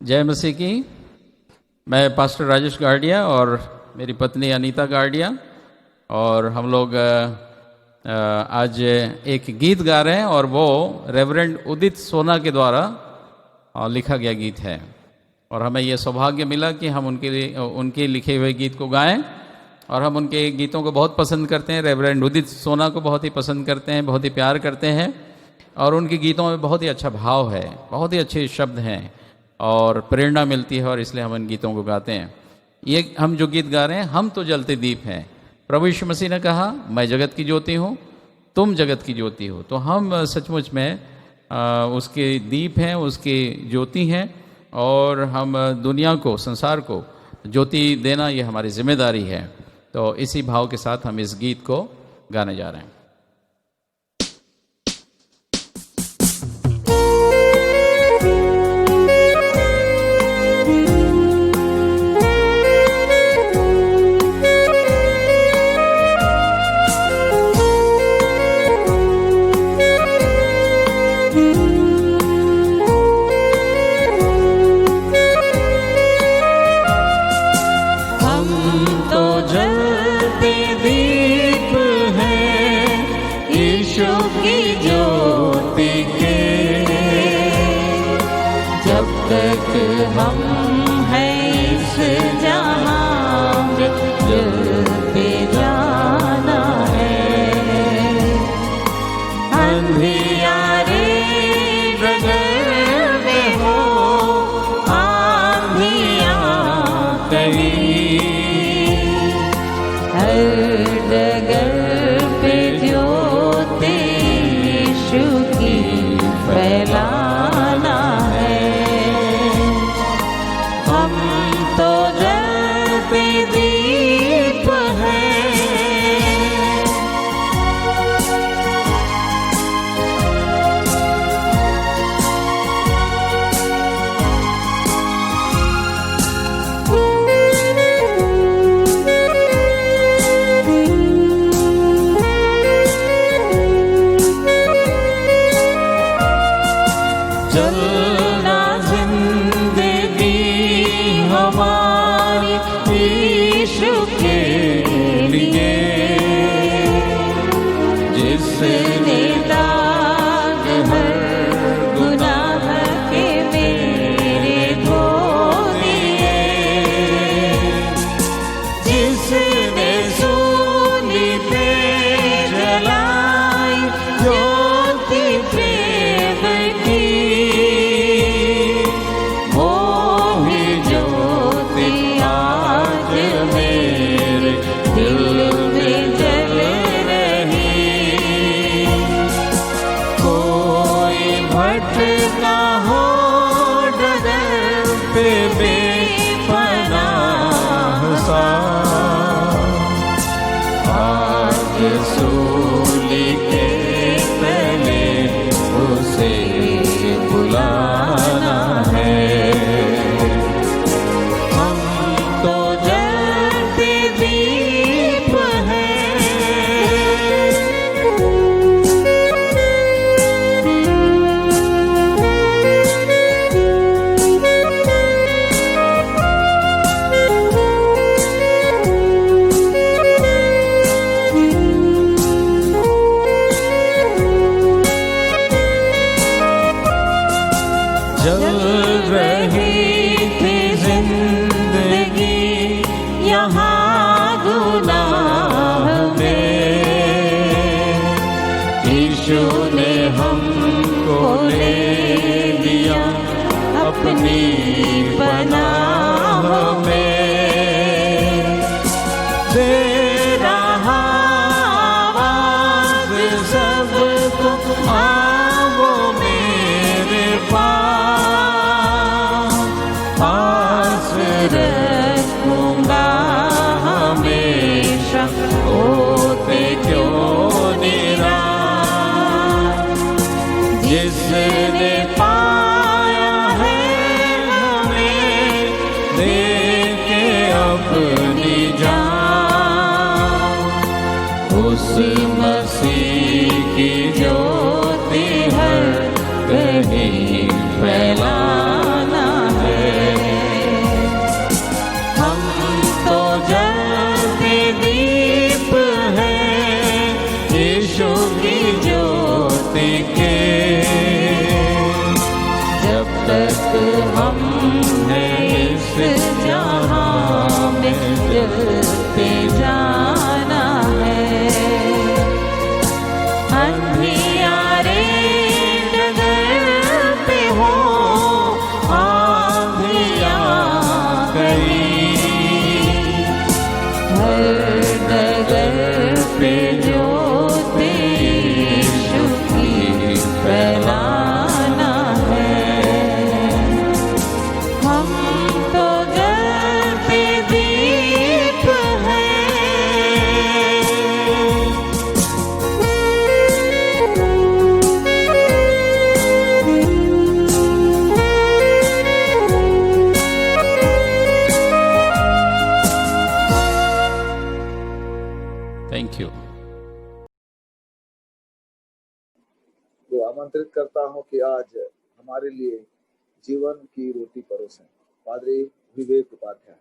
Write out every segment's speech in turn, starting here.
जय मसीह की। मैं पास्टर राजेश गार्डिया और मेरी पत्नी अनीता गार्डिया, और हम लोग आज एक गीत गा रहे हैं, और वो रेवरेंड उदित सोना के द्वारा लिखा गया गीत है। और हमें ये सौभाग्य मिला कि हम उनके लिखे हुए गीत को गाएं, और हम उनके गीतों को बहुत पसंद करते हैं। रेवरेंड उदित सोना को बहुत ही पसंद करते हैं, बहुत ही प्यार करते हैं, और उनके गीतों में बहुत ही अच्छा भाव है, बहुत ही अच्छे शब्द हैं और प्रेरणा मिलती है, और इसलिए हम इन गीतों को गाते हैं। ये हम जो गीत गा रहे हैं, हम तो जलते दीप हैं। प्रभु यीशु मसीह ने कहा, मैं जगत की ज्योति हूँ, तुम जगत की ज्योति हो। तो हम सचमुच में उसके दीप हैं, उसकी ज्योति हैं, और हम दुनिया को, संसार को ज्योति देना ये हमारी जिम्मेदारी है। तो इसी भाव के साथ हम इस गीत को गाने जा रहे हैं। हम हैं इस जहां में, जलते जाना है। अंधियारे डगर में हो, आंधियां कहीं, हर डगर पे ज्योति यीशु की फैलाना है। दीप है जलना जिंदगी हमारी यीशु के लिए, जिसने दाग हर गुनाह के मेरे धो दिए, जिसने सूली पे जलाई ज्योति प्रेम की, वो ही ज्योति आज मेरे दिल में जल रही। कोई भटका हो डगर पे बेपनाह सा, आज सूली के तले उसे बुलाना है। हम तो जलते दीप हैं। जल रही थी जिंदगी यहाँ गुनाह में, यीशु ने हमको ले लिया अपनी पनाह में। दे रहा आवाज़ सबको, आओ मेरे पास रखूंगा हमेशा, होते क्यों निराश। जिसने पाया है हमें दे के अपनी जान, उस मसीह की ज्योति हर कहीं फैलाना है। जहां में चलते जाना है। अंधियारे डगर पे हो आंधियां गई, हर डगर पे ज्योति यीशु की फैलाना है। हम तो जलते दीप हैं। Thank you. तो आमंत्रित करता हूं कि आज हमारे लिए जीवन की रोटी परोसें पादरी विवेक उपाध्याय।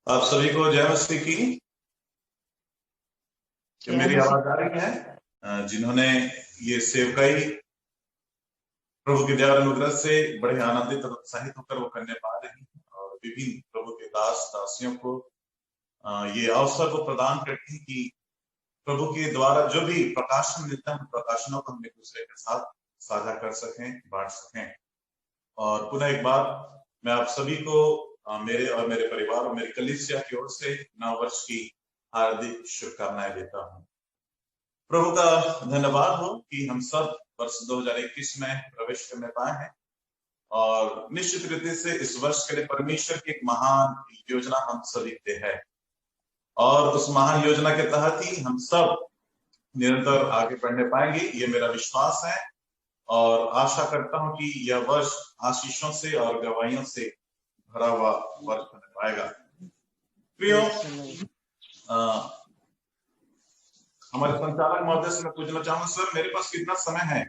आप सभी को जय मसीह की। क्या मेरी आवाज आ रही है? जिन्होंने ये सेवकाई प्रभु की दया और अनुग्रह से बड़े आनंदित और उत्साहित होकर वो करने पा रहे हैं और विभिन्न प्रभु के दास दासियों को ये अवसर को प्रदान करते हैं कि प्रभु के द्वारा जो भी प्रकाशन मिलता है, प्रकाशनों को हम एक दूसरे के साथ साझा कर सकें, बांट सकें। और पुनः एक बार मैं आप सभी को मेरे और मेरे परिवार और मेरी कलीसिया की ओर से नव वर्ष की हार्दिक शुभकामनाएं देता हूं। प्रभु का धन्यवाद हो कि हम सब वर्ष 2021 में प्रवेश करने पाए हैं और निश्चित रीति से इस वर्ष के लिए परमेश्वर की एक महान योजना हम सभी पे है और उस महान योजना के तहत ही हम सब निरंतर आगे बढ़ने पाएंगे, ये मेरा विश्वास है और आशा करता हूं कि यह वर्ष आशीषों से और गवाहियों से भरा हुआ वर्ष बन पाएगा। प्रियो, हमारे संचालक महोदय से मैं पूछना चाहूंगा, सर मेरे पास कितना समय है?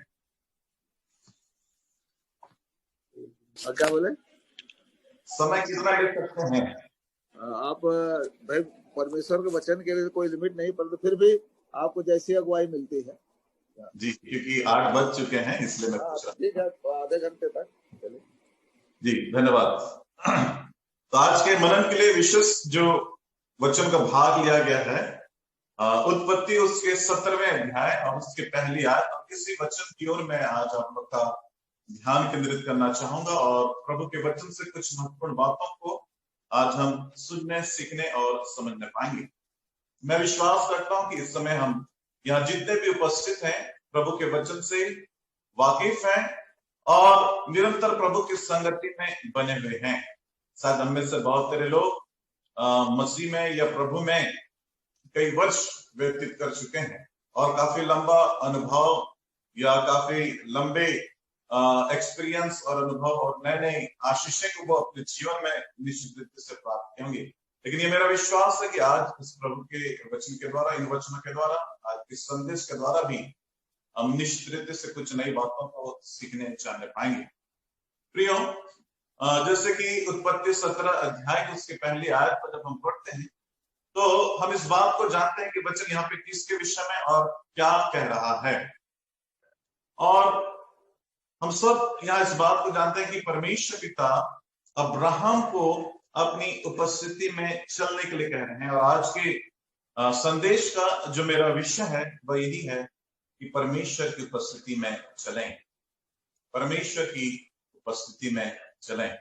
क्या बोले? समय कितना ले सकते हैं? आप भाई, परमेश्वर के वचन के लिए कोई लिमिट नहीं, परंतु फिर भी आपको जैसी अगुवाई मिलती है। जी, क्योंकि 8 बज चुके हैं इसलिए मैं पूछ रहा हूं। ठीक है, आधे घंटे तक चलिए। जी धन्यवाद। तो आज के मनन के लिए विशेष जो वचन का भाग लिया गया है उत्पत्ति उसके 17वें अध्याय और उसके पहली आयत, और इसी वचन की ओर मैं आज आप लोग का ध्यान केंद्रित करना चाहूंगा और प्रभु के वचन से कुछ महत्वपूर्ण बातों को आज हम सुनने, सीखने और समझने पाएंगे। मैं विश्वास करता हूं कि इस समय हम यहाँ जितने भी उपस्थित हैं प्रभु के वचन से वाकिफ हैं और निरंतर प्रभु की संगति में बने हुए हैं। शायद हम में से बहुत सारे लोग मसीह में या प्रभु में कई वर्ष व्यतीत कर चुके हैं और काफी लंबा अनुभव या काफी लंबे एक्सपीरियंस और अनुभव और नए नए आशीषें को वो अपने जीवन में निश्चित रूप से प्राप्त करेंगे। लेकिन ये मेरा विश्वास है कि आज इस प्रभु के वचन के द्वारा, इन वचनों के द्वारा, आज इस संदेश के द्वारा भी हम निश्चित रूप से कुछ नई बातों को सीखने जानने पाएंगे। प्रियो, जैसे कि उत्पत्ति 17 अध्याय की उसके पहली आयत पर जब हम पढ़ते हैं तो हम इस बात को जानते हैं कि वचन यहाँ पे किसके विषय में और क्या कह रहा है। और हम सब यहाँ इस बात को जानते हैं कि परमेश्वर पिता अब्राहम को अपनी उपस्थिति में चलने के लिए कह रहे हैं। और आज के संदेश का जो मेरा विषय है वह यही है कि परमेश्वर की उपस्थिति में चलें, परमेश्वर की उपस्थिति में चलें।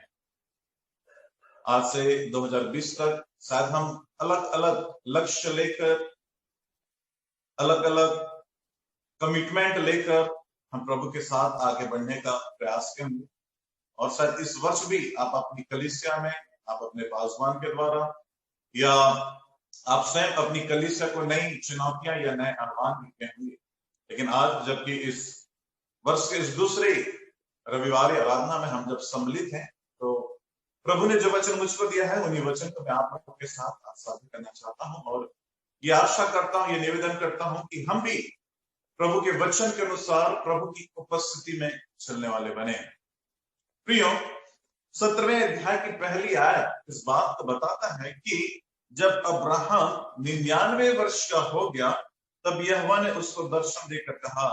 आज से 2020 तक शायद हम अलग अलग लक्ष्य लेकर, अलग अलग कमिटमेंट लेकर हम प्रभु के साथ आगे बढ़ने का प्रयास करेंगे और शायद इस वर्ष भी आप अपनी कलीसिया में, आप अपने पासवान के द्वारा या आप स्वयं अपनी कलीसिया को नई चुनौतियां या नए आह्वान भी कहेंगे। लेकिन आज जबकि इस वर्ष के इस दूसरे रविवार आराधना में हम जब सम्मिलित हैं तो प्रभु ने जो वचन मुझको दिया है उन्हीं वचन को मैं आप लोगों के साथ साझा करना चाहता हूं और ये आशा करता हूं, ये निवेदन करता हूं कि हम भी प्रभु के वचन के अनुसार प्रभु की उपस्थिति में चलने वाले बने। प्रियो, 17वें अध्याय की पहली आयत इस बात को बताता है कि जब अब्राहम 99 वर्ष का हो गया तब यहोवा ने उसको दर्शन देकर कहा,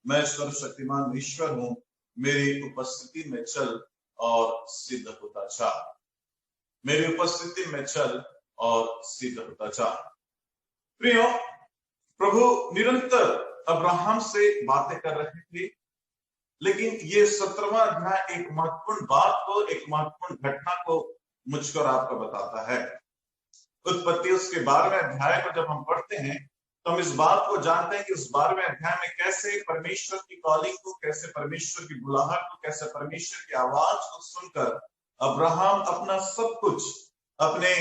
मैं सर्वशक्तिमान ईश्वर हूं, मेरी उपस्थिति में चल और सिद्ध होता जा। मेरी उपस्थिति में चल और सिद्ध होता जा। प्रियो, प्रभु निरंतर अब्राहम से बातें कर रहे थे, लेकिन ये 17वां अध्याय एक महत्वपूर्ण बात को, एक महत्वपूर्ण घटना को मुझको और आपको बताता है। उत्पत्ति उसके 12वें अध्याय को जब हम पढ़ते हैं तो हम इस बात को जानते हैं कि उस 12वें अध्याय में कैसे परमेश्वर की कॉलिंग को, कैसे परमेश्वर की बुलाहट को, कैसे परमेश्वर की आवाज को सुनकर अब्राहम अपना सब कुछ, अपने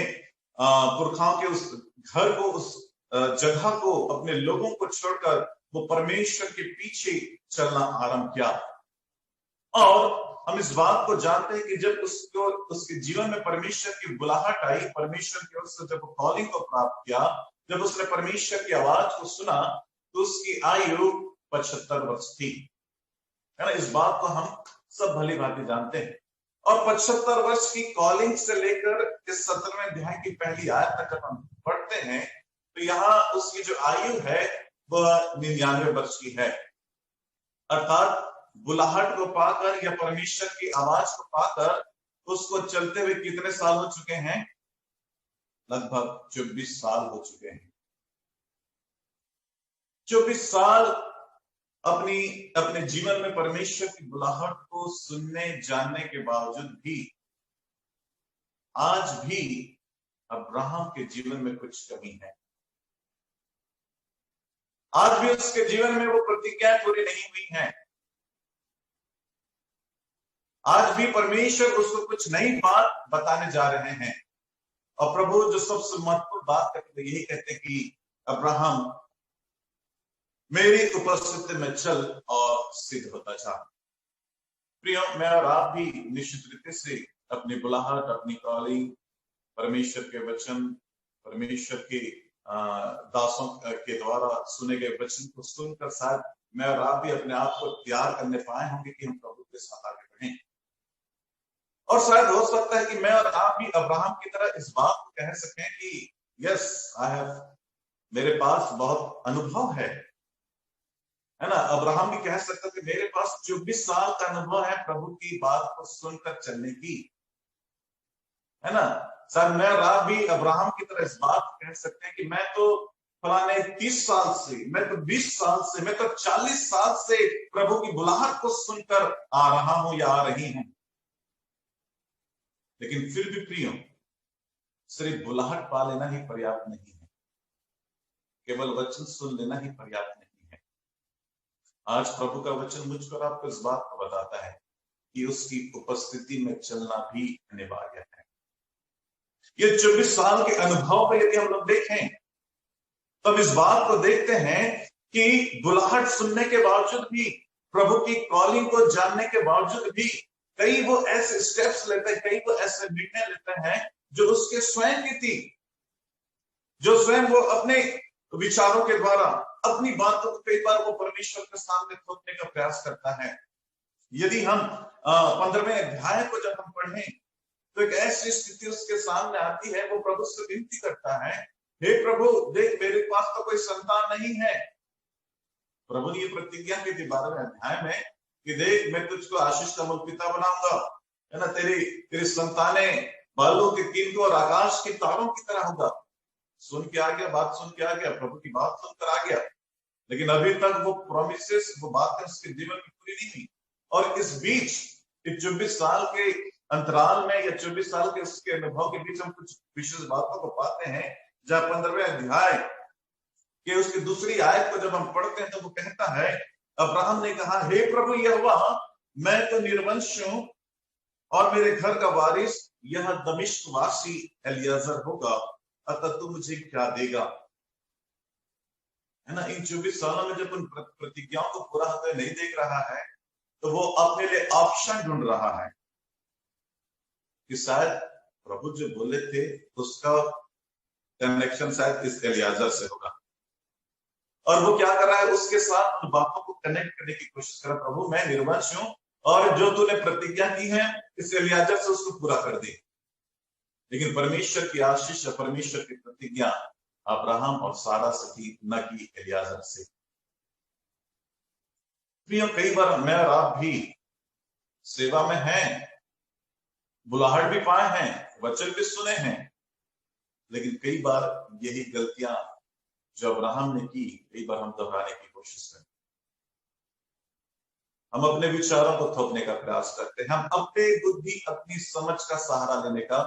पुरखाओं के उस घर को, उस जगह को, अपने लोगों को छोड़कर वो परमेश्वर के पीछे चलना आरंभ किया। और हम इस बात को जानते हैं कि जब उसको, उसके जीवन में परमेश्वर की बुलाहट आई, परमेश्वर की ओर से जब कॉलिंग को प्राप्त किया, जब उसने परमेश्वर की आवाज को सुना, तो उसकी आयु 75 वर्ष थी, है ना। इस बात को हम सब भली भांति जानते हैं। और 75 वर्ष की कॉलिंग से लेकर इस 17वें अध्याय की पहली आयत तक जब हम पढ़ते हैं तो यहाँ उसकी जो आयु है वह 99 वर्ष की है। अर्थात बुलाहट को पाकर या परमेश्वर की आवाज को पाकर उसको चलते हुए कितने साल हो चुके हैं? लगभग 24 साल हो चुके हैं। 24 साल अपने जीवन में परमेश्वर की बुलाहट को सुनने जानने के बावजूद भी आज भी अब्राहम के जीवन में कुछ कमी है। आज भी उसके जीवन में वो प्रतिज्ञाएं पूरी नहीं हुई हैं। आज भी परमेश्वर उसको कुछ नई बात बताने जा रहे हैं। और प्रभु जो सबसे महत्वपूर्ण बात करते यही कहते कि अब्राहम मेरी उपस्थिति में चल और सिद्ध होता जा। प्रियो, मैं और आप भी निश्चित रीति से अपनी बुलाहट, अपनी कॉलिंग, परमेश्वर के वचन, परमेश्वर के दासों के द्वारा सुने गए वचन को सुनकर शायद मैं और आप भी अपने आप को तैयार करने पाए होंगे कि हम प्रभु के साथ आगे बढ़ें। और शायद हो सकता है कि मैं और आप भी अब्राहम की तरह इस बात को कह सकें कि यस आई हैव, मेरे पास बहुत अनुभव है ना। अब्राहम भी कह सकता है कि मेरे पास 24 साल का अनुभव है प्रभु की बात को सुनकर चलने की, है ना। शायद मैं और आप भी अब्राहम की तरह इस बात को कह सकते हैं कि मैं तो फलाने 30 साल से, मैं तो 20 साल से, मैं तो 40 साल से प्रभु की बुलाहट को सुनकर आ रहा हूं या आ रही हूं। लेकिन फिर भी प्रियो, सिर्फ बुलाहट पा लेना ही पर्याप्त नहीं है, केवल वचन सुन लेना ही पर्याप्त नहीं है। आज प्रभु का वचन मुझको और आपको इस बात को बताता है कि उसकी उपस्थिति में चलना भी अनिवार्य है। ये 24 साल के अनुभव को यदि हम लोग देखें तो हम इस बात को देखते हैं कि बुलाहट सुनने के बावजूद भी, प्रभु की कॉलिंग को जानने के बावजूद भी कई वो ऐसे स्टेप्स लेते हैं, कई वो ऐसे निर्णय लेते हैं जो उसके स्वयं की थी, जो स्वयं वो अपने विचारों के द्वारा, अपनी बातों को कई बार वो परमेश्वर के सामने थोपने का प्रयास करता है। यदि हम 15वें अध्याय को जब हम पढ़ें तो एक ऐसी स्थिति उसके सामने आती है, वो प्रभु से विनती करता है, हे प्रभु देख मेरे पास तो कोई संतान नहीं है। प्रभु ने ये प्रतिज्ञा की थी 12वें अध्याय में कि देख मैं तुझको आशीष का मूल पिता बनाऊंगा, है ना। तेरी संतानें बालों के किरणों और आकाश के तारों की तरह होगा। सुन के आ गया, बात सुन के आ गया, प्रभु की बात सुनकर आ गया, लेकिन अभी तक वो प्रोमिसेस, वो बातें उसके जीवन में पूरी नहीं हुई। और इस बीच 24 साल के अंतराल में या 24 साल के उसके अनुभव के बीच हम कुछ विशेष बातों को पाते हैं। जब 15वें अध्याय के उसकी दूसरी आयत को जब हम पढ़ते हैं तो वो कहता है, अब्राहम ने कहा, हे प्रभु यहोवा, मैं तो निर्वंश हूं और मेरे घर का वारिस यह दमिश्क वासी एलियाजर होगा, अतः तू मुझे क्या देगा, है ना। इन 24 सालों में जब उन प्रतिज्ञाओं को पूरा होते नहीं देख रहा है तो वो अपने लिए ऑप्शन ढूंढ रहा है कि शायद प्रभु जो बोले थे उसका कनेक्शन शायद इस एलियाजर से होगा। और वो क्या कर रहा है, उसके साथ उन बातों को कनेक्ट करने की कोशिश कर रहा है। प्रभु मैं निर्वंश हूं और जो तूने प्रतिज्ञा की है इस एलियाजर से उसको पूरा कर दे। लेकिन परमेश्वर की आशीष, परमेश्वर की प्रतिज्ञा अब्राहम और सारा से थी, न कि एलियाजर से। प्रिय, कई बार मैं और आप भी सेवा में हैं, बुलाहट भी पाए हैं, वचन भी सुने हैं, लेकिन कई बार यही गलतियां जो अब्राहम ने की, कई बार हम दोहराने की कोशिश करते हैं। हम अपने विचारों को थोपने का प्रयास करते हैं, हम अपनी बुद्धि, अपनी समझ का सहारा लेने का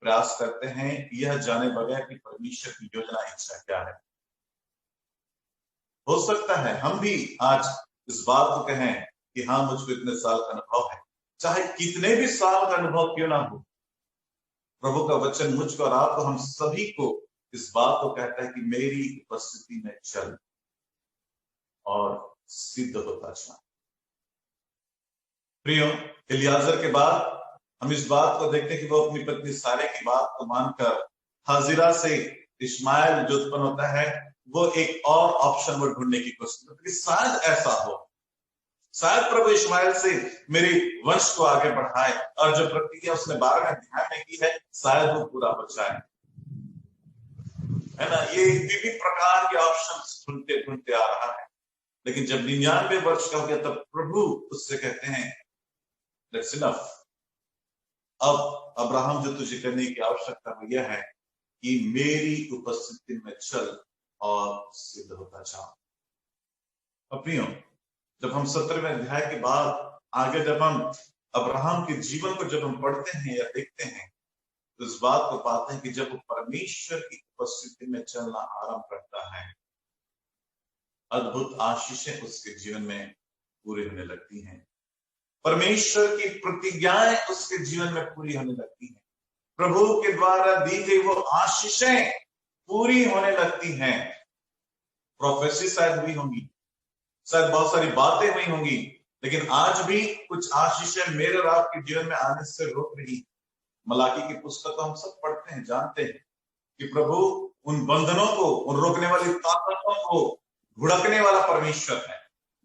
प्रयास करते हैं, यह जाने बगैर कि परमेश्वर की योजना, इच्छा क्या है। हो सकता है हम भी आज इस बात को कहें कि हाँ, मुझको इतने साल का अनुभव है, चाहे कितने भी साल का अनुभव क्यों ना हो। प्रभु का वचन मुझको और आपको, हम सभी को इस बात को कहता है कि मेरी उपस्थिति में चल और सिद्ध होता जा। प्रियो, इलियाजर के बाद हम इस बात को देखते हैं कि वो अपनी पत्नी सारे की बात को मानकर हाजिरा से इस्माइल जो उत्पन्न होता है, वो एक और ऑप्शन वो ढूंढने की कोशिश करते कि शायद ऐसा हो, शायद प्रभु इस्माइल से मेरे वंश को आगे बढ़ाए, और जो प्रतिज्ञा उसने 12वें अध्याय में की है, शायद वो पूरा हो जाए, है ना। ये विभिन्न प्रकार के ऑप्शन ढूंढते ढूंढते आ रहा है, लेकिन जब 99 वर्ष का हो गया तब प्रभु उससे कहते हैं दैट्स इनफ। अब अब्राहम, जो तुझे करने की आवश्यकता है यह है कि मेरी उपस्थिति में चल और सिद्ध होता जा। प्रियो, जब हम 17वें अध्याय के बाद आगे जब हम अब्राहम के जीवन को जब हम पढ़ते हैं या देखते हैं, तो इस बात को पाते हैं कि जब वो परमेश्वर की उपस्थिति में चलना आरंभ करता है, अद्भुत आशीषें उसके जीवन में पूरी होने लगती हैं, परमेश्वर की प्रतिज्ञाएं उसके जीवन में पूरी होने लगती हैं, प्रभु के द्वारा दी गई वो आशीषें पूरी होने लगती हैं। प्रोफेसी शायद हुई होंगी, शायद बहुत सारी बातें हुई होंगी, लेकिन आज भी कुछ आशीषें मेरे और आपके जीवन में आने से रोक रही। मलाकी की पुस्तक हम सब पढ़ते हैं, जानते हैं कि प्रभु उन बंधनों को, उन रोकने वाली ताकतों को भुड़कने वाला परमेश्वर है,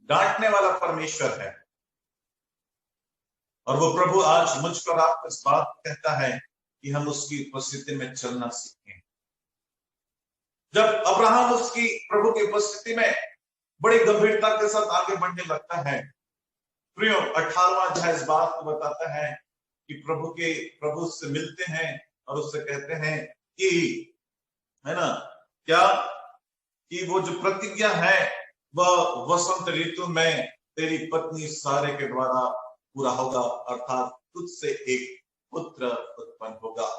डांटने वाला परमेश्वर है। और वो प्रभु आज मुझको और आपको इस बात कहता है कि हम उसकी उपस्थिति में चलना सीखें। जब अब्राहम उसकी प्रभु की उपस्थिति में बड़ी गंभीरता के साथ आगे बढ़ने लगता है, प्रियो 18वां अध्याय इस बात को बताता है कि प्रभु से मिलते हैं और उससे कहते हैं कि, है ना, क्या कि वो जो प्रतिज्ञा है वह वसंत ऋतु में तेरी पत्नी सारे के द्वारा पूरा होगा, अर्थात तुझसे एक पुत्र उत्पन्न होगा।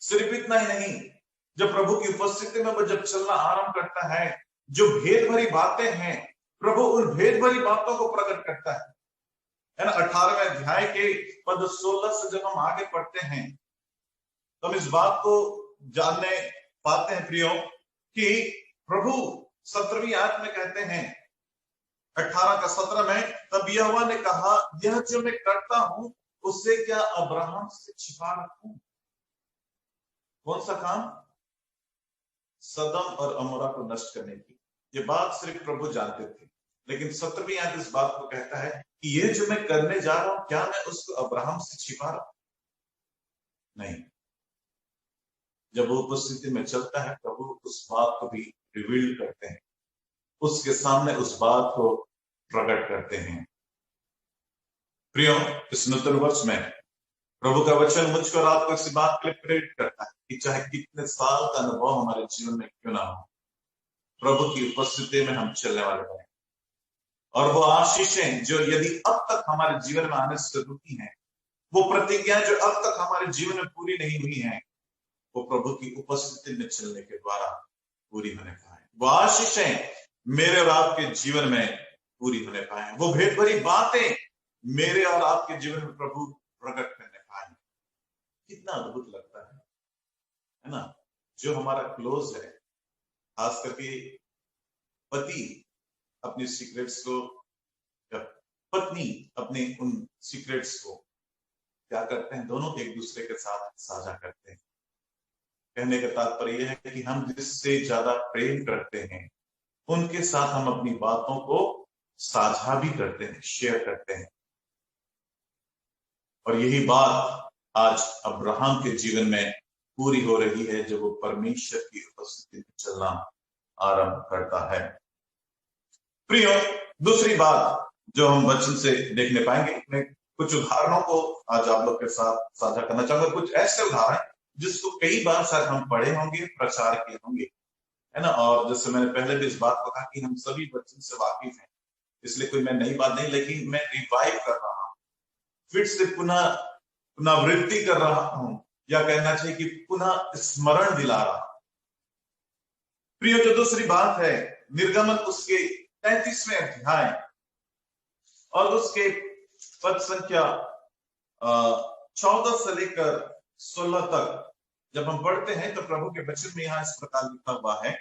सिर्फ इतना ही नहीं, जब प्रभु की उपस्थिति में वो जब चलना आरंभ करता है, जो भेद भरी बातें हैं, प्रभु उन भेद भरी बातों को प्रकट करता है ना। 18वें अध्याय के पद 16 से जब हम आगे पढ़ते हैं तो हम इस बात को जानने पाते हैं प्रियो कि प्रभु 17वीं आयत में कहते हैं, 18 का 17 में, तब यहोवा ने कहा, यह जो मैं करता हूं उससे क्या अब्राहम से छिपा रखूं? कौन सा काम? सदम और अमोरा को नष्ट करने की। ये बात सिर्फ प्रभु जानते थे, लेकिन 17वीं आयत इस बात को कहता है कि ये जो मैं करने जा रहा हूं, क्या मैं उसको अब्राहम से छिपा रहा हूं? नहीं। जब वो उपस्थिति में चलता है, प्रभु उस बात को भी रिवील करते हैं, उसके सामने उस बात को प्रकट करते हैं। प्रियो, इस नूतन वर्ष में प्रभु का वचन मुझको और आपको इस बात के लिए प्रेरित करता है कि चाहे कितने साल का अनुभव हमारे जीवन में क्यों ना हो, प्रभु की उपस्थिति में हम चलने वाले बने। और वो आशीषें जो यदि अब तक हमारे जीवन में आने से रुकी हैं, वो प्रतिज्ञाएं जो अब तक हमारे जीवन में पूरी नहीं हुई हैं, वो प्रभु की उपस्थिति में चलने के द्वारा पूरी होने पाए। वो आशीषें मेरे और आपके जीवन में पूरी होने पाए, वो भेद भरी बातें मेरे और आपके जीवन में प्रभु प्रकट करने पाए। कितना अद्भुत लगता है ना। जो हमारा क्लोज है, खास करके पति अपनी सीक्रेट्स को, पत्नी अपने उन सीक्रेट्स को क्या करते हैं, दोनों एक दूसरे के साथ साझा करते हैं। कहने का तात्पर्य यह है कि हम जिससे ज्यादा प्रेम करते हैं, उनके साथ हम अपनी बातों को साझा भी करते हैं, शेयर करते हैं। और यही बात आज अब्राहम के जीवन में पूरी हो रही है, जब वो परमेश्वर की उपस्थिति में चलना आरंभ करता है। प्रियो, दूसरी बात जो हम वचन से देखने पाएंगे, मैं कुछ उदाहरणों को आज आप लोग के साथ साझा करना चाहूंगा। कुछ ऐसे उदाहरण जिसको कई बार शायद हम पढ़े होंगे, प्रचार किए होंगे, है ना। और जैसे मैंने पहले भी इस बात को कहा कि हम सभी वचन से वाकिफ हैं, इसलिए कोई मैं नई बात नहीं, लेकिन मैं रिवाइव कर रहा हूं, फिर से पुनरावृत्ति कर रहा हूं, या कहना चाहिए कि पुनः स्मरण दिला रहा हूं। प्रियो, जो दूसरी बात है, निर्गमन उसके 33वें अध्याय और उसके पद संख्या 14 से लेकर 16 तक जब हम पढ़ते हैं तो प्रभु के वचन में यहां इस प्रकार लिखा हुआ है,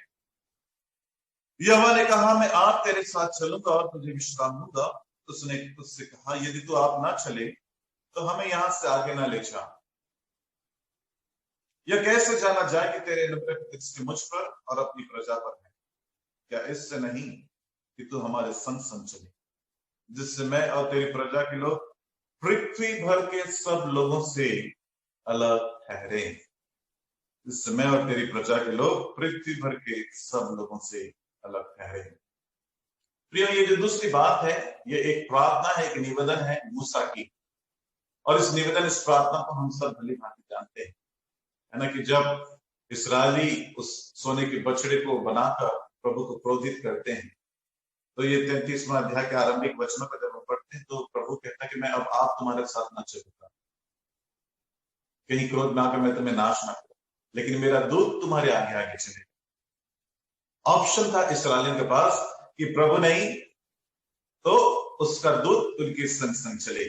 यहोवा ने कहा, मैं आप तेरे साथ चलूंगा और तुझे विश्राम दूंगा। उसने उससे कहा, यदि तू आप ना चले तो हमें यहां से आगे ना ले जा। यह कैसे जाना जाए कि तेरे अनुग्रह की दृष्टि मुझ पर और अपनी प्रजा पर है? क्या इससे नहीं कि तू हमारे संग संग चले, जिससे मैं और तेरी प्रजा के लोग पृथ्वी भर के सब लोगों से अलग ठहरे। जिससे मैं और तेरी प्रजा के लोग पृथ्वी भर के सब लोगों से अलग ठहरे। प्रिय, ये जो दूसरी बात है, ये एक प्रार्थना है, एक निवेदन है मूसा की। और इस निवेदन, इस प्रार्थना को हम सब भली भांति जानते हैं, है ना, कि जब इस्राएली उस सोने के बछड़े को बनाकर प्रभु को क्रोधित करते हैं, तो ये 33वां अध्याय के आरंभिक वचनों को जब हम पढ़ते हैं तो प्रभु कहता है कि मैं अब आप तुम्हारे साथ ना चलूंगा, कहीं क्रोध में आकर मैं तुम्हें नाश ना करूं, लेकिन मेरा दूत तुम्हारे आगे आगे चलेगा। ऑप्शन था इस्राएलियों के पास कि प्रभु नहीं तो उसका दूत उनके संग संग चले।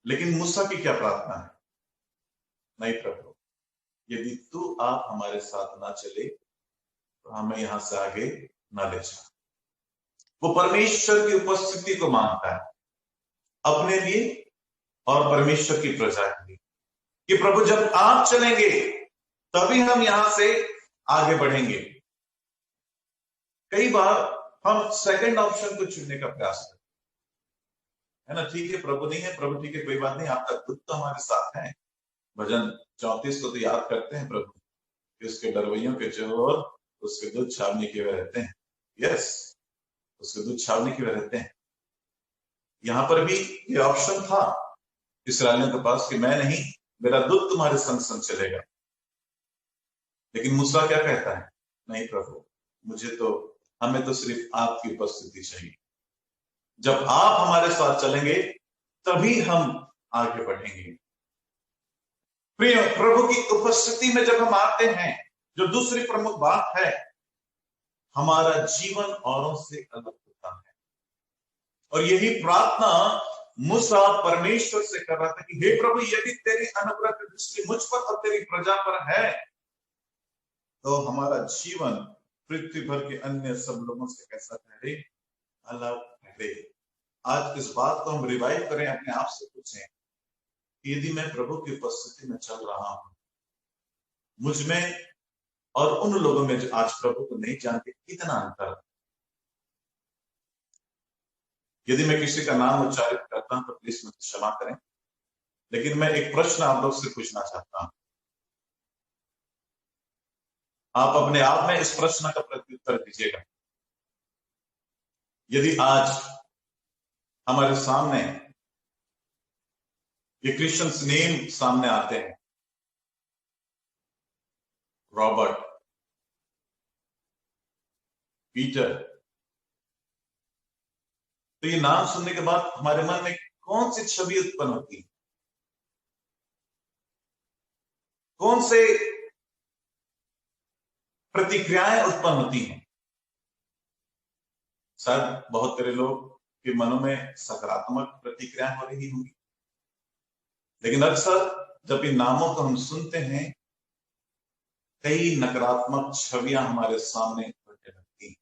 लेकिन मूसा की क्या प्रार्थना है? नहीं प्रभु, यदि तू आप हमारे साथ ना चले तो हमें यहां से आगे ना ले जा। वो परमेश्वर की उपस्थिति को मांगता है अपने लिए और परमेश्वर की प्रजा के लिए, कि प्रभु जब आप चलेंगे तभी हम यहां से आगे बढ़ेंगे। कई बार हम सेकंड ऑप्शन को चुनने का प्रयास करते हैं, है ना। ठीक है, प्रभु नहीं है, प्रभु ठीक है, कोई बात नहीं, आपका दूत तो हमारे साथ है। भजन 34 को तो याद करते हैं प्रभु कि उसके डरवैयों के जोर उसके दूत छावनी किए हुए रहते हैं। यस, उसके दूत छावनी किए हुए रहते हैं। यहां पर भी ये ऑप्शन था इस्राएलियों के पास कि मैं नहीं, मेरा दूत तुम्हारे संग संग चलेगा। लेकिन मूसा क्या कहता है? नहीं प्रभु, हमें तो सिर्फ आपकी उपस्थिति चाहिए। जब आप हमारे साथ चलेंगे तभी हम आगे बढ़ेंगे। प्रिय, प्रभु की उपस्थिति में जब हम आते हैं, जो दूसरी प्रमुख बात है, हमारा जीवन औरों से अलग होता है। और यही प्रार्थना मूसा परमेश्वर से कर रहा था कि हे प्रभु, यदि तेरी अनुग्रह की दृष्टि मुझ पर और तेरी प्रजा पर है तो हमारा जीवन पृथ्वी भर के अन्य सब लोगों से कैसा ठहरे? अलग ठहरे। आज इस बात को हम रिवाइव करें, अपने आप से पूछें कि यदि मैं प्रभु की उपस्थिति में चल रहा हूं, मुझ में और उन लोगों में जो आज प्रभु को नहीं जानते, कितना अंतर है। यदि मैं किसी का नाम उच्चारित करता हूं तो प्लीज मुझे क्षमा करें, लेकिन मैं एक प्रश्न आप लोग से पूछना चाहता हूं। आप अपने आप में इस प्रश्न का प्रत्युत्तर दीजिएगा। यदि आज हमारे सामने ये क्रिश्चियंस नेम सामने आते हैं, रॉबर्ट, पीटर, तो ये नाम सुनने के बाद हमारे मन में कौन सी छवि उत्पन्न होती है? कौन से प्रतिक्रियाएं उत्पन्न होती हैं? शायद बहुत सारे लोग के मनों में सकारात्मक प्रतिक्रियाएं हो रही होंगी, लेकिन अक्सर जब इन नामों को हम सुनते हैं, कई नकारात्मक छवियां हमारे सामने उभरने लगती हैं।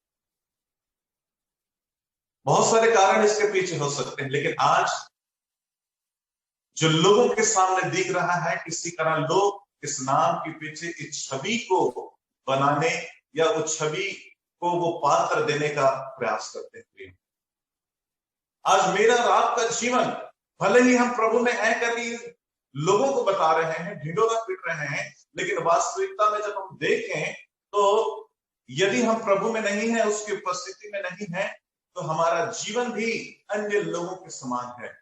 बहुत सारे कारण इसके पीछे हो सकते हैं, लेकिन आज जो लोगों के सामने दिख रहा है, किसी तरह लोग इस नाम के पीछे इस छवि को बनाने या उस छवि को वो पात्र देने का प्रयास करते हैं। आज मेरा और आपका जीवन, भले ही हम प्रभु में हैं करके लोगों को बता रहे हैं, ढिंढोरा पीट रहे हैं, लेकिन वास्तविकता में जब हम देखें तो यदि हम प्रभु में नहीं है, उसकी उपस्थिति में नहीं है, तो हमारा जीवन भी अन्य लोगों के समान है।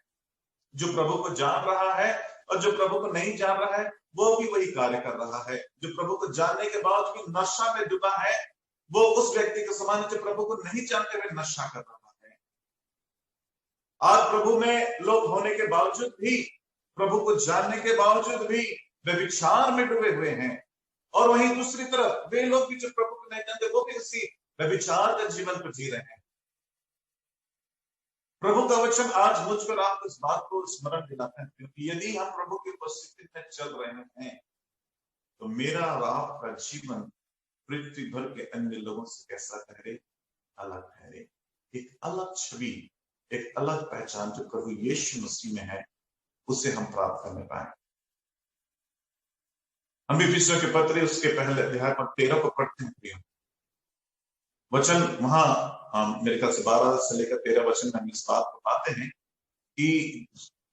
जो प्रभु को जान रहा है और जो प्रभु को नहीं जान रहा है वो भी वही कार्य कर रहा है। जो प्रभु को जानने के बाद भी नशा में डूबा है वो उस व्यक्ति के समान है जो प्रभु को नहीं जानते हुए नशा कर रहा है। आज प्रभु में लोग होने के बावजूद भी, प्रभु को जानने के बावजूद भी वे विचार में डूबे हुए हैं, और वहीं दूसरी तरफ वे लोग भी जो प्रभु को नहीं जानते वो भी उसी विचार का जीवन को जी रहे हैं। प्रभु का वचन आज मुझ पर आपको इस बात को स्मरण दिलाता है, क्योंकि यदि हम प्रभु की उपस्थिति में चल रहे हैं तो मेरा और आपका जीवन पृथ्वी भर के अन्य लोगों से कैसा ठहरे, अलग ठहरे। एक अलग छवि, एक अलग पहचान जो प्रभु यीशु मसीह में है उसे हम प्राप्त करने पाए। हम इफिसियों के पत्र उसके पहले अध्याय पर 13 को पढ़ते हैं। वचन वहां मेरे ख्याल से 12 से लेकर 13 वचन में हम इस बात को पाते हैं कि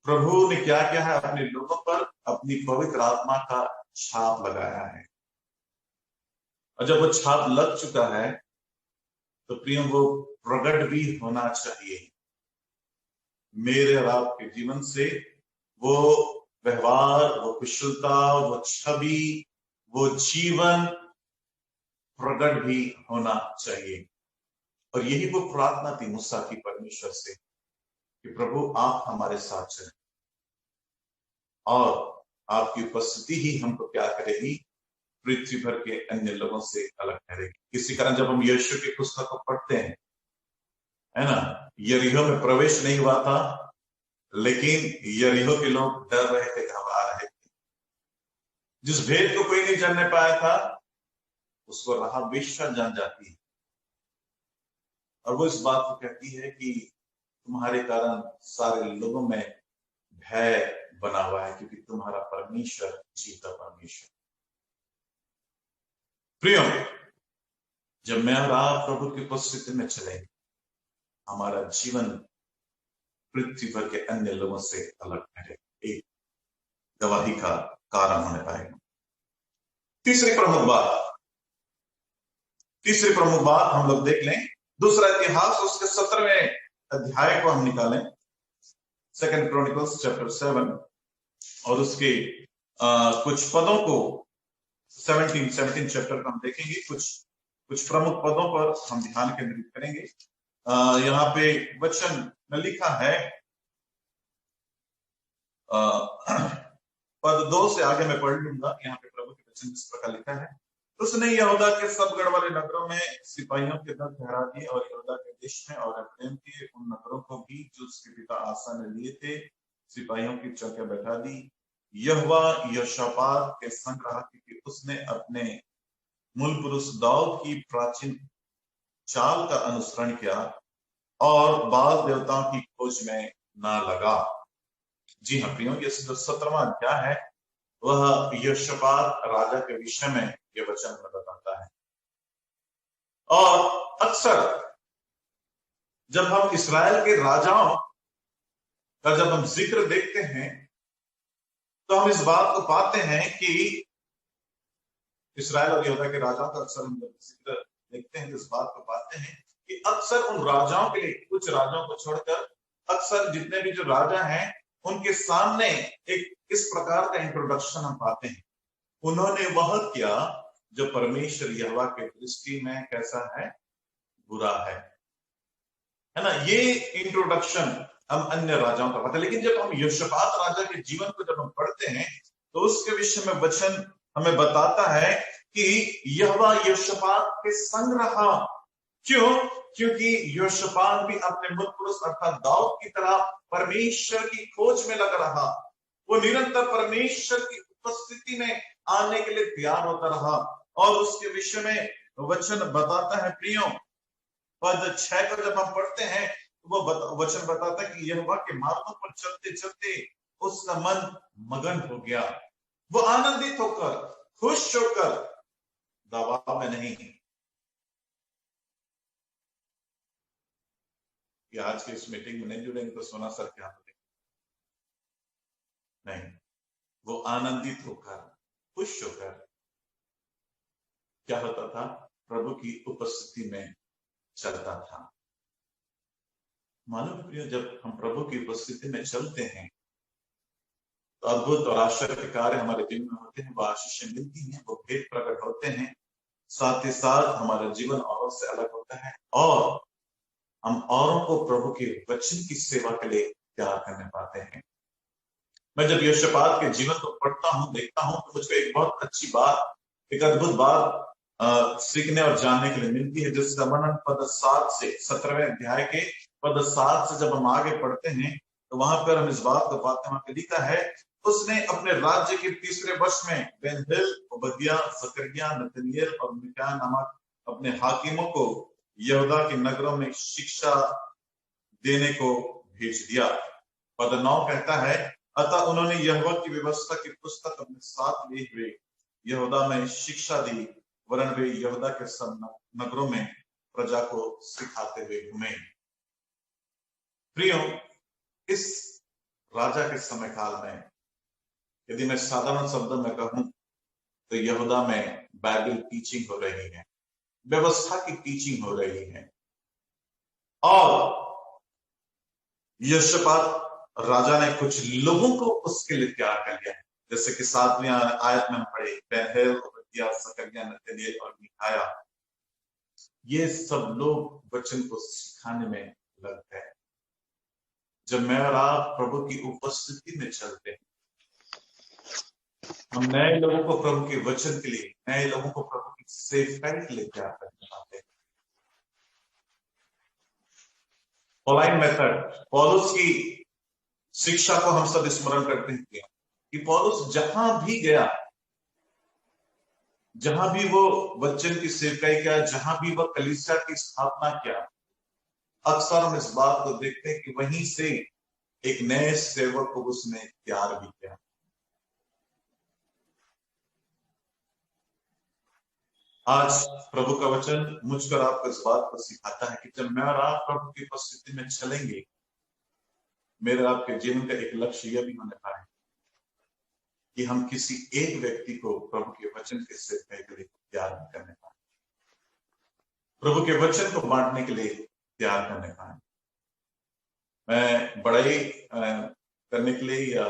प्रभु ने क्या किया है, अपने लोगों पर अपनी पवित्र आत्मा का छाप लगाया है, और जब वो छाप लग चुका है तो प्रिय वो प्रकट भी होना चाहिए। मेरे और आपके जीवन से वो व्यवहार, वो कुशलता, वो छवि, वो जीवन प्रकट भी होना चाहिए। और यही वो प्रार्थना थी मूसा की परमेश्वर से कि प्रभु आप हमारे साथ चलें और आपकी उपस्थिति ही हमको क्या करेगी, पृथ्वी भर के अन्य लोगों से अलग करेगी। इसी कारण जब हम यीशु की पुस्तक को पढ़ते हैं, है ना, यरीहो में प्रवेश नहीं हुआ था, लेकिन यरीहो के लोग डर रहे थे, घबरा रहे थे। जिस भेद को कोई नहीं जानने पाया था उसको राहाब वेश्या जान जाती है, और वो इस बात को कहती है कि तुम्हारे कारण सारे लोगों में भय बना हुआ है, क्योंकि तुम्हारा परमेश्वर जीता परमेश्वर। प्रियो, जब मैं और आप प्रभु की उपस्थिति में चले, हमारा जीवन पृथ्वी भर के अन्य लोगों से अलग ठहरे, एक गवाही का कारण होने पाएगा। तीसरी प्रमुख बात हम लोग देख लें, दूसरा इतिहास उसके 17वें अध्याय को हम निकालें, 2 क्रॉनिकल्स चैप्टर 7, और उसके कुछ पदों को 17 चैप्टर को हम देखेंगे। कुछ प्रमुख पदों पर हम ध्यान केंद्रित करेंगे। यहाँ पे वचन में लिखा है, पद 2 से आगे मैं पढ़ लूंगा। यहाँ पे प्रभु के वचन इस प्रकार लिखा है, उसने यहूदा के सब गढ़ वाले नगरों में सिपाहियों के दल ठहरा दिए, और यहूदा के देश में और एफ्राइम के उन नगरों को भी जो उसके पिता आसा ने लिए थे, सिपाहियों की चौकियां बैठा दी। यहोवा यहोशापात के संग रहा, क्योंकि उसने अपने मूल पुरुष दाऊद की प्राचीन चाल का अनुसरण किया और बाल देवताओं की खोज में ना लगा। जी हाँ प्रियो, ये जो 17वां अध्याय है वह यहोशापात राजा के विषय में ये वचन में बताता है। और अक्सर जब हम इस्राएल के राजाओं का जब हम जिक्र देखते हैं तो हम इस बात को पाते हैं कि इस्राएल और यहूदा के राजाओं का अक्सर हम जिक्र देखते हैं तो इस बात को पाते हैं कि अक्सर उन राजाओं के लिए, कुछ राजाओं को छोड़कर अक्सर जितने भी जो राजा हैं उनके सामने एक इस प्रकार का इंट्रोडक्शन हम पाते हैं। उन्होंने वह किया जो परमेश्वर यहोवा के दृष्टि में कैसा है, बुरा है ना। ये इंट्रोडक्शन हम अन्य राजाओं का पाते हैं। लेकिन जब हम यहोशापात राजा के जीवन को जब हम पढ़ते हैं तो उसके विषय में वचन हमें बताता है कि यहोवा यहोशापात के संग रहा। क्यों? क्योंकि यहोशापात भी अपने मूल पुरुष अर्थात दाऊद की तरह परमेश्वर की खोज में लगा रहा। वो निरंतर परमेश्वर की उपस्थिति में आने के लिए तैयार होता रहा। और उसके विषय में वचन बताता है प्रियो, पद 6 को जब हम पढ़ते हैं तो वो वचन बताता है कि यहोवा के मार्गों पर चलते चलते उसका मन मगन हो गया। वो आनंदित होकर, खुश होकर, दबाव में नहीं। कि आज की इस मीटिंग में नहीं जुड़ेंगे तो सोना सर क्या नहीं, वो आनंदित होकर, खुश होकर क्या होता था, प्रभु की उपस्थिति में चलता था। मालूम प्रिय, जब हम प्रभु की उपस्थिति में चलते हैं तो अद्भुत और आश्चर्य के कार्य हमारे जीवन में होते हैं, वो आशीषें मिलती हैं, वो भेद प्रकट होते हैं, साथ ही साथ हमारा जीवन औरों से अलग होता है और हम औरों को प्रभु के वचन की सेवा के लिए तैयार करने पाते हैं। मैं जब यहोशापात के जीवन को पढ़ता हूँ, देखता हूँ, तो मुझको एक बहुत अच्छी बात, एक अद्भुत बात सीखने और जानने के लिए मिलती है, जिसका वर्णन पद 7 से 17वें अध्याय के पद 7 से जब हम आगे पढ़ते हैं तो वहां पर हम इस बात को पाते हैं। वहां पर लिखा है, उसने अपने राज्य के 3रे वर्ष में बेनहिल, ओबद्याह, जकरिया, नतनीएल और मिकायाह नामक अपने हाकिमों को यहूदा के नगरों में शिक्षा देने को भेज दिया। पद 9 कहता है, अतः उन्होंने यहोवा की व्यवस्था की पुस्तक अपने साथ लिए हुए यहूदा में शिक्षा दी, वरन वे यहूदा के सब नगरों में प्रजा को सिखाते हुए घूमे। प्रियो, इस राजा के समय काल में यदि मैं साधारण शब्दों में कहूं तो यहूदा में बाइबल टीचिंग हो रही है, व्यवस्था की टीचिंग हो रही है। और यहोशापात राजा ने कुछ लोगों को उसके लिए तैयार कर लिया है, जैसे कि 7वीं आयत में हम पढ़े, बेनहिल, ओबद्याह, जकरिया, नतनीएल और मिकायाह, ये सब लोग वचन को सिखाने में लग गए। जब मैं और आप प्रभु की उपस्थिति में चलते हैं, हम नए लोगों को प्रभु के वचन के लिए, नए लोगों को प्रभु की सेवकाई के लिए तैयार करने पाते हैं। पॉलाइन मेथड, पौलुस की शिक्षा को हम सब स्मरण करते हैं कि पौलुस जहां भी गया, जहां भी वो वचन की सेवकाई किया, जहां भी वह कलीसिया की स्थापना किया, अक्सर हम इस बात को देखते हैं कि वहीं से एक नए सेवक को उसने तैयार भी किया। आज प्रभु का वचन मुझकर आपको इस बात को सिखाता है कि जब मैं और आप प्रभु की उपस्थिति में चलेंगे, मेरे आपके जीवन का एक लक्ष्य यह भी होने पाए कि हम किसी एक व्यक्ति को प्रभु के वचन के सेवकाई के लिए तैयार करने पाए, प्रभु के वचन को बांटने के लिए तैयार करने पाए। मैं बड़ाई करने के लिए या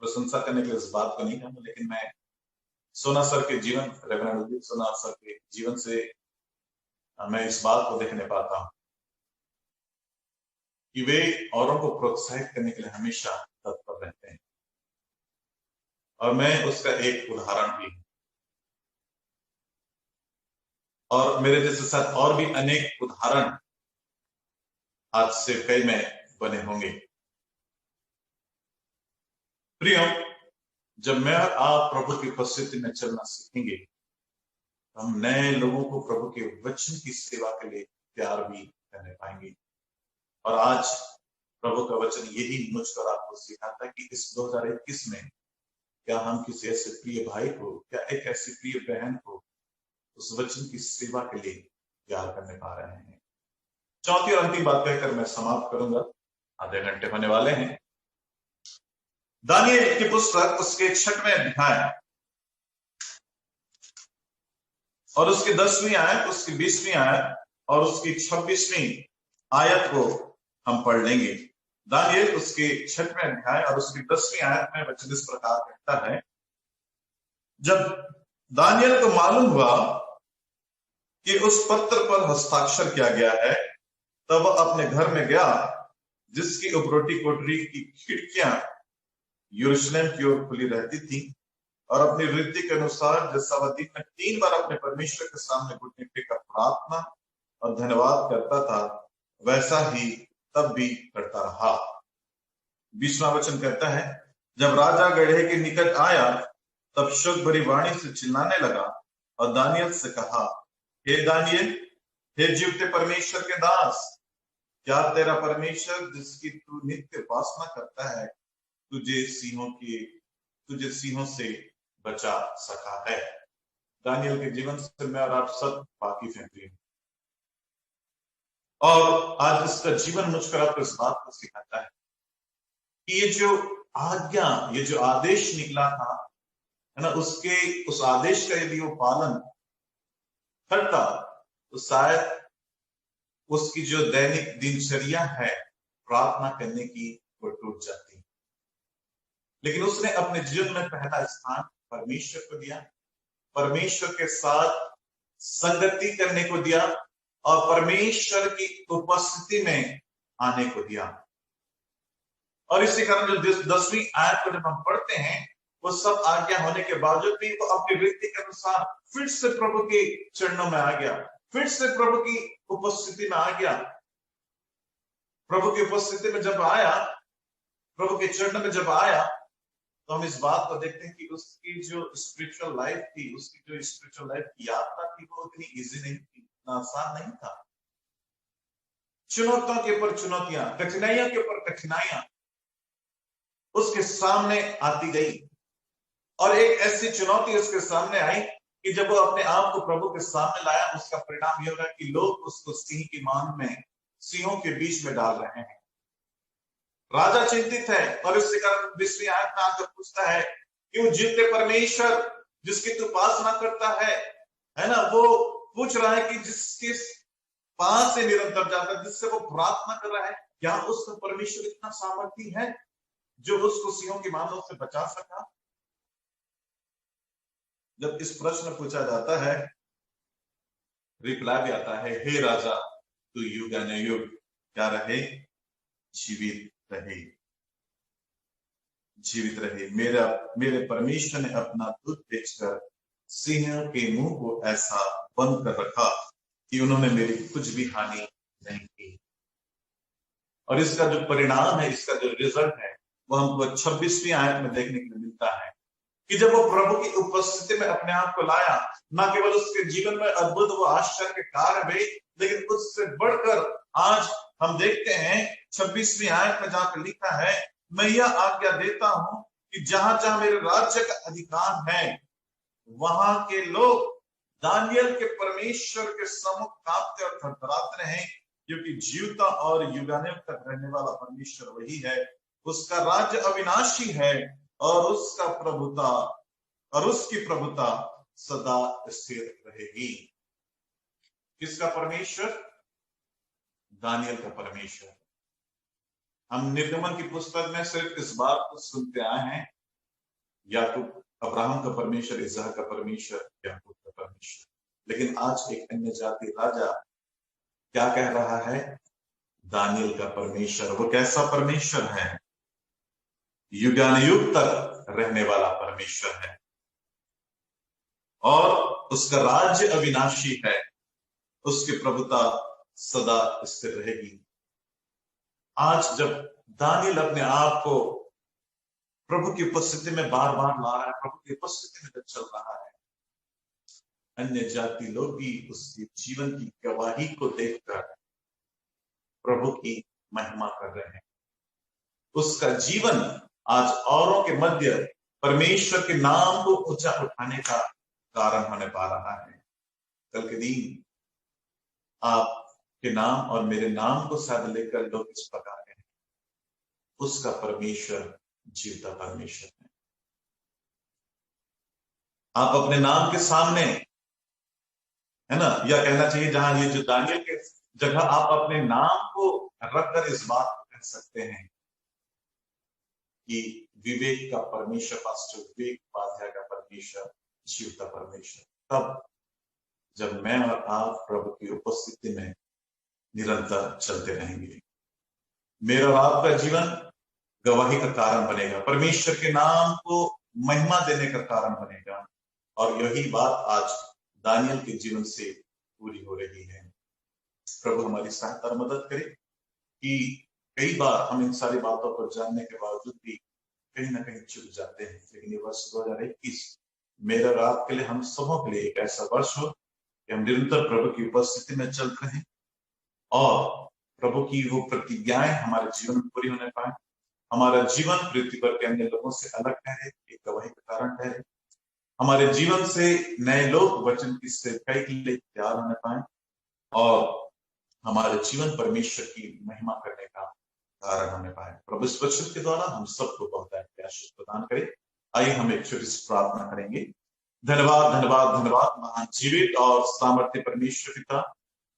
प्रशंसा करने के लिए इस बात को नहीं कहूंगा, लेकिन मैं सोना सर के जीवन, रेवरेंड उदित सोना सर के जीवन से मैं इस बात को देखने पाता हूं कि वे औरों को प्रोत्साहित करने के लिए हमेशा तत्पर रहते हैं, और मैं उसका एक उदाहरण भी हूं। और मेरे जैसे साथ और भी अनेक उदाहरण आज से कई में बने होंगे। प्रियो, जब मैं और आप प्रभु की उपस्थिति में चलना सीखेंगे, हम नए लोगों को प्रभु के वचन की सेवा के लिए तैयार भी करने पाएंगे। और आज प्रभु का वचन यही मुझको आपको सिखाता है कि इस 2021 में क्या हम किसी ऐसे प्रिय भाई को, क्या एक ऐसी प्रिय बहन को उस वचन की सेवा के लिए तैयार करने पा रहे हैं। चौथी और अंतिम बात कहकर मैं समाप्त करूंगा, आधे घंटे होने वाले हैं। दानियेल की पुस्तक उसके 6वें अध्याय और उसकी 10वीं आयत, उसकी 20वीं आयत और उसकी 26वीं आयत को हम पढ़ लेंगे। दानियेल उसके 6वें अध्याय और उसकी 10वीं आयत में वचन इस प्रकार कहता है, जब दानियेल को मालूम हुआ कि उस पत्र पर हस्ताक्षर किया गया है, तब वह अपने घर में गया, जिसकी उपरोटी कोठरी की खिड़कियां यरूशलेम की ओर खुली रहती थी, और अपनी रीति के अनुसार जैसा वह दिन में 3 बार अपने परमेश्वर के सामने घुटने टेककर प्रार्थना और धन्यवाद करता था, वैसा ही तब भी करता रहा। 20वां वचन कहता है, जब राजा गड्ढे के निकट आया, तब शोक भरी वाणी से चिल्लाने लगा और दानियेल से कहा, हे दानियेल, हे जीवते परमेश्वर के दास, क्या तेरा परमेश्वर जिसकी तू नित्य उपासना करता है तुझे सिंहों से बचा सका है। दानियेल के जीवन से मैं और आप सब वाकिफ हैं, और आज इसका जीवन मुझकर आपको इस बात को सिखाता है कि ये जो आज्ञा, ये जो आदेश निकला था, है ना, उस आदेश का यदि वो पालन करता तो शायद उसकी जो दैनिक दिनचर्या है प्रार्थना करने की, वो टूट जाती। लेकिन उसने अपने जीवन में पहला स्थान परमेश्वर को दिया, परमेश्वर के साथ संगति करने को दिया और परमेश्वर की उपस्थिति में आने को दिया। और इसी कारण जो 10वीं आयत को जब हम पढ़ते हैं, वो सब आज्ञा होने के बावजूद भी वो अपनी वृत्ति के अनुसार फिर से प्रभु के चरणों में आ गया, फिर से प्रभु की उपस्थिति में आ गया। प्रभु की उपस्थिति में जब आया, प्रभु के चरणों में जब आया, तो हम इस बात को देखते हैं कि उसकी जो स्पिरिचुअल लाइफ थी, उसकी जो स्पिरिचुअल लाइफ की यात्रा थी, वो उतनी इजी नहीं थी, आसान नहीं था। चुनौतियों के ऊपर चुनौतियां, कठिनाइयों के ऊपर कठिनाइयां उसके सामने आती गई। और एक ऐसी चुनौती उसके सामने आई कि जब वो अपने आप को प्रभु के सामने लाया, उसका परिणाम यह होगा कि लोग उसको सिंह की मान में, सिंहों के बीच में डाल रहे हैं। राजा चिंतित है और इसके कारण 20वीं आयत में आकर पूछता है कि वो जीवते परमेश्वर जिसकी तू उपासना करता है ना, वो पूछ रहा है कि जिसके पास से निरंतर जाता है, जिससे वो प्रार्थना कर रहा है, क्या उसका परमेश्वर इतना सामर्थी है जो उसको सिंहों की मानों से बचा सका? जब इस प्रश्न पूछा जाता है, रिप्लाई भी आता है, हे राजा तू युग अनयुग क्या रहे, जीवित रहे, जीवित रहे। मेरे परमेश्वर ने अपना दूध बेचकर सिंह के मुंह को ऐसा बंद कर रखा कि उन्होंने मेरी कुछ भी हानि नहीं की। और इसका जो परिणाम है, इसका जो रिजल्ट है, वो हमको 26वीं आयत में देखने को मिलता है कि जब वो प्रभु की उपस्थिति में अपने आप को लाया, न केवल उसके जीवन में अद्भुत वो आश्चर्य के कार्य हुए, लेकिन उससे बढ़कर आज हम देखते हैं 26वीं आयत में जहां पर लिखा है, मैं यह आज्ञा देता हूं कि जहां जहां मेरे राज्य का अधिकार है, वहां के लोग दानियल के परमेश्वर के सम्मुख कांपते और थरथराते रहे, क्योंकि जीवता और युगानुयुग तक रहने वाला परमेश्वर वही है। उसका राज्य अविनाशी है और उसका प्रभुता और उसकी प्रभुता सदा स्थिर रहेगी। किसका परमेश्वर? दानियल का परमेश्वर। हम निर्गमन की पुस्तक में सिर्फ इस बात को सुनते आए हैं, याकूब अब्राहम का परमेश्वर, इसहाक का परमेश्वर, याकूब का परमेश्वर। लेकिन आज एक अन्य जाति राजा क्या कह रहा है? दानियल का परमेश्वर। वो कैसा परमेश्वर है? युगानुयुग तक रहने वाला परमेश्वर है और उसका राज्य अविनाशी है, उसकी प्रभुता सदा स्थिर रहेगी। आज जब दानियल अपने आप को प्रभु की उपस्थिति में बार बार ला रहा है, प्रभु की उपस्थिति में जब चल रहा है, अन्य जाति लोग भी उसके जीवन की गवाही को देखकर प्रभु की महिमा कर रहे हैं। उसका जीवन आज औरों के मध्य परमेश्वर के नाम को ऊंचा उठाने का कारण होने पा रहा है। कल के दिन आपके नाम और मेरे नाम को शायद लेकर लोग इस प्रकार हैं, उसका परमेश्वर जीवता परमेश्वर है। आप अपने नाम के सामने, है ना, यह कहना चाहिए, जहां ये जो दानियल के जगह आप अपने नाम को रखकर इस बात को कह सकते हैं कि विवेक का परमेश्वर, पास्टर विवेक उपाध्याय का परमेश्वर जीवता परमेश्वर। तब जब मैं और आप प्रभु की उपस्थिति में निरंतर चलते रहेंगे, मेरा और आपका जीवन गवाही का कारण बनेगा, परमेश्वर के नाम को महिमा देने का कारण बनेगा। और यही बात आज दानियल के जीवन से पूरी हो रही है। प्रभु हमारी सहायता और मदद करे कि कई बार हम इन सारी बातों को जानने के बावजूद भी कहीं ना कहीं चुक जाते हैं। लेकिन ये वर्ष 2021 मेरा और आपके लिए, हम सबों के लिए एक ऐसा वर्ष हो कि हम निरंतर प्रभु की उपस्थिति में चलते रहें और प्रभु की वो प्रतिज्ञाएं हमारे जीवन में पूरी होने पाए। हमारा जीवन पृथ्वी पर के अन्य लोगों से अलग ठहरे, एक गवाही का कारण ठहरे। हमारे जीवन से नए लोग वचन की सेवकाई के लिए तैयार होने पाए और हमारे जीवन परमेश्वर की महिमा करने का कारण होने पाए। प्रभु इस वचन के द्वारा हम सबको बहुत आशीष प्रदान करे। आइए हम एक छोटी सी प्रार्थना करेंगे। धन्यवाद धन्यवाद धन्यवाद महान जीवित और सामर्थ्य परमेश्वर पिता,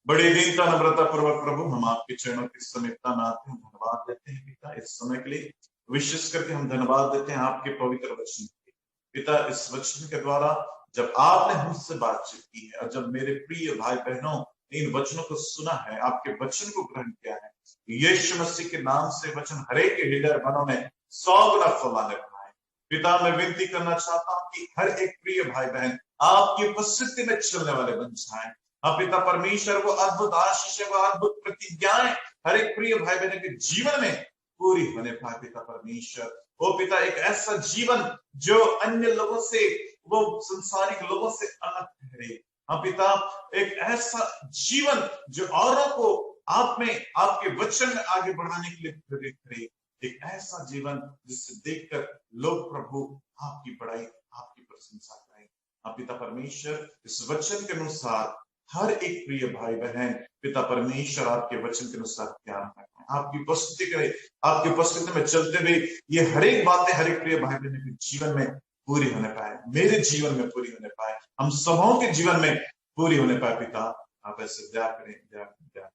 बड़े दीनता नम्रता पूर्वक प्रभु हम आपके चरणों की समीपता में आते हैं, धन्यवाद देते हैं पिता इस समय के लिए। विशेष करके हम धन्यवाद देते हैं आपके पवित्र वचन के। पिता, इस वचन के द्वारा जब आपने हमसे बातचीत की है और जब मेरे प्रिय भाई बहनों ने इन वचनों को सुना है, आपके वचन को ग्रहण किया है, यीशु मसीह के नाम से वचन हरेक के हृदय मनों में 100 गुना फैलाने पाए। पिता, मैं विनती करना चाहता हूं कि हर एक प्रिय भाई बहन आपकी उपस्थिति में चलने वाले बन जाए। हाँ पिता परमेश्वर, वो अद्भुत आशीष, वो अद्भुत प्रतिज्ञाएं हर एक प्रिय भाई बहन के जीवन में पूरी होने पाए। पिता परमेश्वर, ओ पिता, एक ऐसा जीवन जो अन्य लोगों से, वो संसारिक लोगों से अलग ठहरे। हाँ पिता, एक ऐसा जीवन जो औरों को आप में, आपके वचन में आगे बढ़ाने के लिए प्रेरित करे। एक ऐसा जीवन जिससे देखकर लोग प्रभु आपकी बड़ाई, आपकी प्रशंसा करें। हाँ पिता परमेश्वर, इस वचन के अनुसार हर एक प्रिय भाई बहन पिता परमेश्वर आपके वचन के अनुसार ज्ञान रखें, आपकी उपस्थिति करें, आपकी उपस्थिति में चलते हुए ये हर एक बातें हर एक प्रिय भाई बहन के जीवन में पूरी होने पाए, मेरे जीवन में पूरी होने पाए, हम सबों के जीवन में पूरी होने पाए। पिता, आप ऐसे दया करें, दया करें।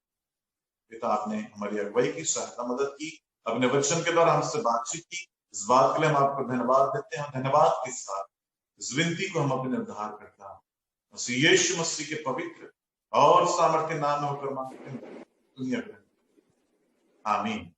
पिता, आपने हमारी अगुवाई की, सहायता, मदद की, अपने वचन के द्वारा हमसे बातचीत की। इस बात के लिए हम आपको धन्यवाद देते हैं। धन्यवाद के साथ इस विनती को हम अपने उद्धार करता हूं यीशु मसीह के पवित्र और सामर्थ्य नाम में होकर मांगते हैं, दुनिया में, आमीन।